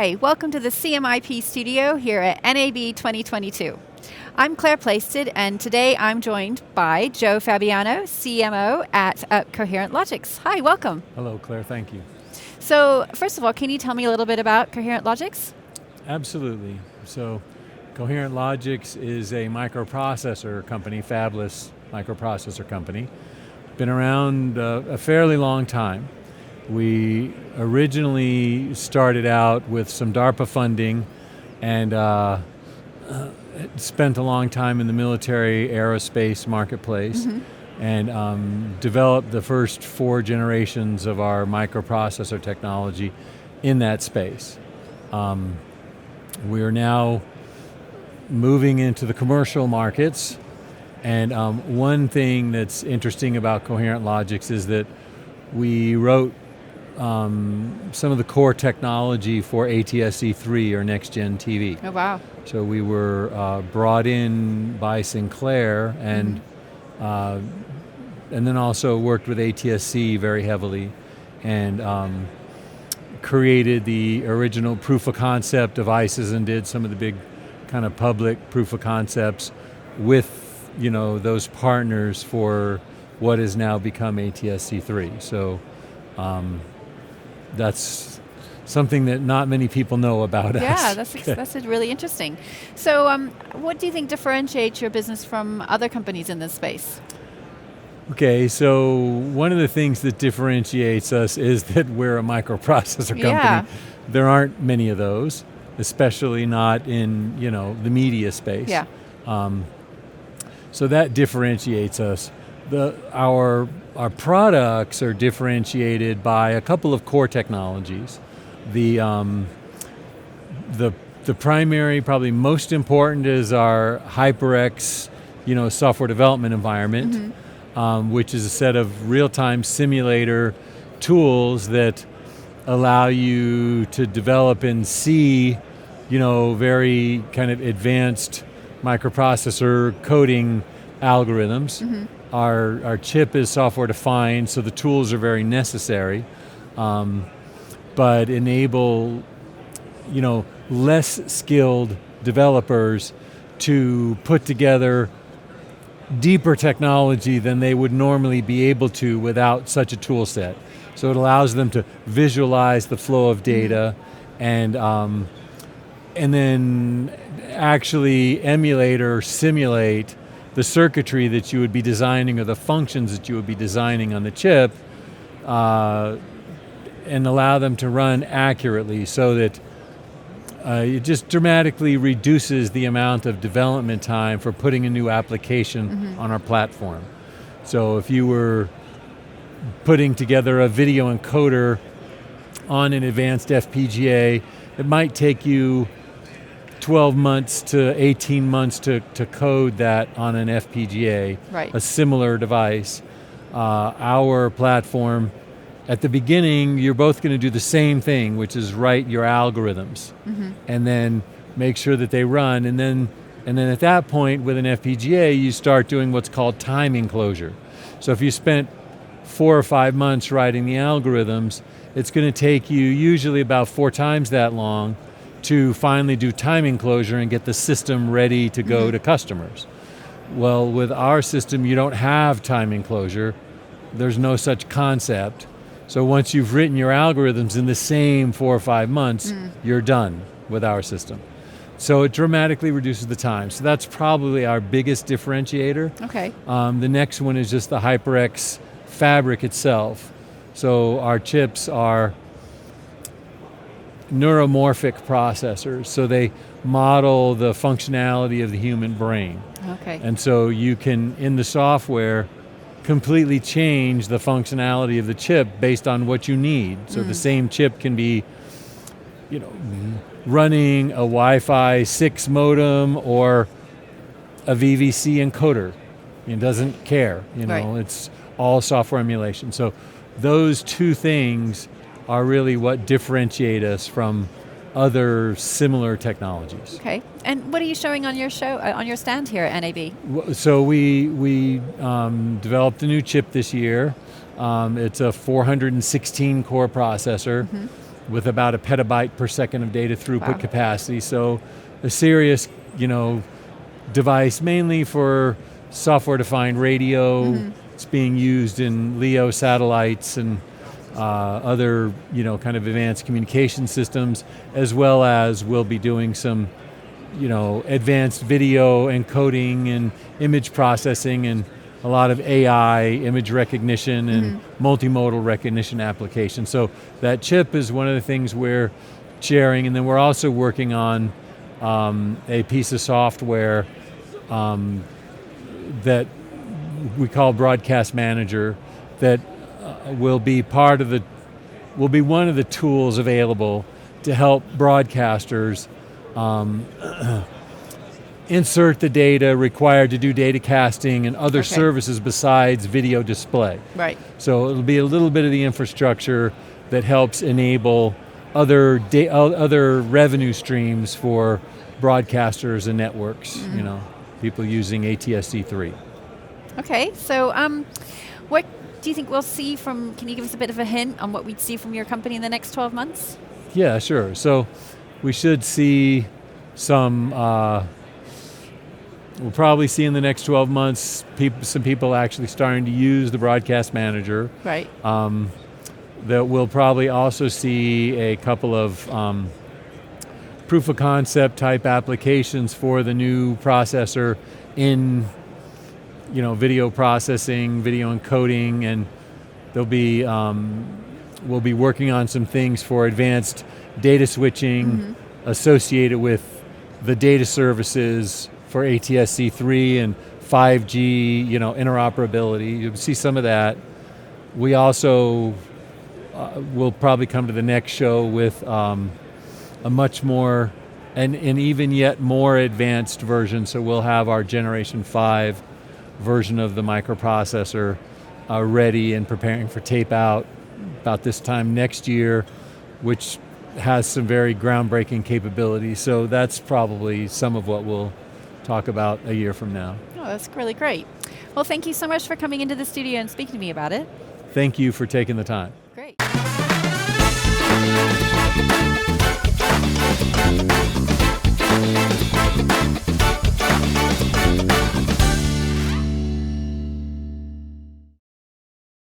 Hi, welcome to the CMIP studio here at NAB 2022. I'm Claire Plaisted, and today I'm joined by Joe Fabiano, CMO at Coherent Logix. Hi, welcome. Hello, Claire, thank you. So, first of all, can you tell me a little bit about Coherent Logix? Absolutely. So, Coherent Logix is a microprocessor company, fabless microprocessor company. Been around a fairly long time. We originally started out with some DARPA funding and spent a long time in the military aerospace marketplace and developed the first 4 generations of our microprocessor technology in that space. We are now moving into the commercial markets, and one thing that's interesting about Coherent Logix is that we wrote some of the core technology for ATSC3 or Next Gen TV. Oh, wow. So we were brought in by Sinclair and then also worked with ATSC very heavily and created the original proof of concept devices and did some of the big kind of public proof of concepts with, you know, those partners for what has now become ATSC3. So that's something that not many people know about us. Yeah, that's really interesting. So what do you think differentiates your business from other companies in this space? Okay, so one of the things that differentiates us is that we're a microprocessor company. Yeah. There aren't many of those, especially not in, you know, the media space. Yeah. So that differentiates us. Our products are differentiated by a couple of core technologies. The primary, probably most important, is our HyperX, you know, software development environment, which is a set of real-time simulator tools that allow you to develop and see, you know, very kind of advanced microprocessor coding algorithms. Our chip is software defined, so the tools are very necessary, but enable, you know, less skilled developers to put together deeper technology than they would normally be able to without such a tool set. So it allows them to visualize the flow of data and then actually emulate or simulate the circuitry that you would be designing or the functions that you would be designing on the chip and allow them to run accurately so that it just dramatically reduces the amount of development time for putting a new application on our platform. So if you were putting together a video encoder on an advanced FPGA, it might take you 12 months to 18 months to code that on an FPGA, Right. a similar device. Our platform, at the beginning, you're both going to do the same thing, which is write your algorithms and then make sure that they run. And then at that point, with an FPGA, you start doing what's called time enclosure. So if you spent 4 or 5 months writing the algorithms, it's going to take you usually about 4 times that long to finally do time enclosure and get the system ready to go to customers. Well, with our system, you don't have time enclosure. There's no such concept. So once you've written your algorithms in the same 4 or 5 months, you're done with our system. So it dramatically reduces the time. So that's probably our biggest differentiator. Okay. The next one is just the HyperX fabric itself. So our chips are neuromorphic processors, so they model the functionality of the human brain. Okay. And so you can, in the software, completely change the functionality of the chip based on what you need. So the same chip can be, you know, running a Wi-Fi 6 modem or a VVC encoder. It doesn't care, you know, It's all software emulation. So those two things are really what differentiate us from other similar technologies. Okay. And what are you showing on your show, on your stand here at NAB? So we developed a new chip this year. It's a 416 core processor. with about a petabyte per second of data throughput Wow. capacity. So a serious, device mainly for software-defined radio. It's being used in LEO satellites and other, kind of advanced communication systems, as well as we'll be doing some, advanced video encoding and image processing and a lot of AI, image recognition and multimodal recognition applications. So that chip is one of the things we're sharing, and then we're also working on a piece of software that we call Broadcast Manager that will be one of the tools available to help broadcasters insert the data required to do data casting and other services besides video display. Right. So it'll be a little bit of the infrastructure that helps enable other revenue streams for broadcasters and networks, people using ATSC3. Okay, so what do you think we'll see can you give us a bit of a hint on what we'd see from your company in the next 12 months? Yeah, sure. So we should see some, we'll probably see in the next 12 months some people actually starting to use the Broadcast Manager. Right. That we'll probably also see a couple of proof of concept type applications for the new processor in video processing, video encoding, and there'll be we'll be working on some things for advanced data switching associated with the data services for ATSC3 and 5G, interoperability. You'll see some of that. We also will probably come to the next show with a much more and even yet more advanced version. So we'll have our Generation 5 version of the microprocessor ready and preparing for tape out about this time next year, which has some very groundbreaking capabilities. So that's probably some of what we'll talk about a year from now. Oh, that's really great. Well, thank you so much for coming into the studio and speaking to me about it. Thank you for taking the time. Great.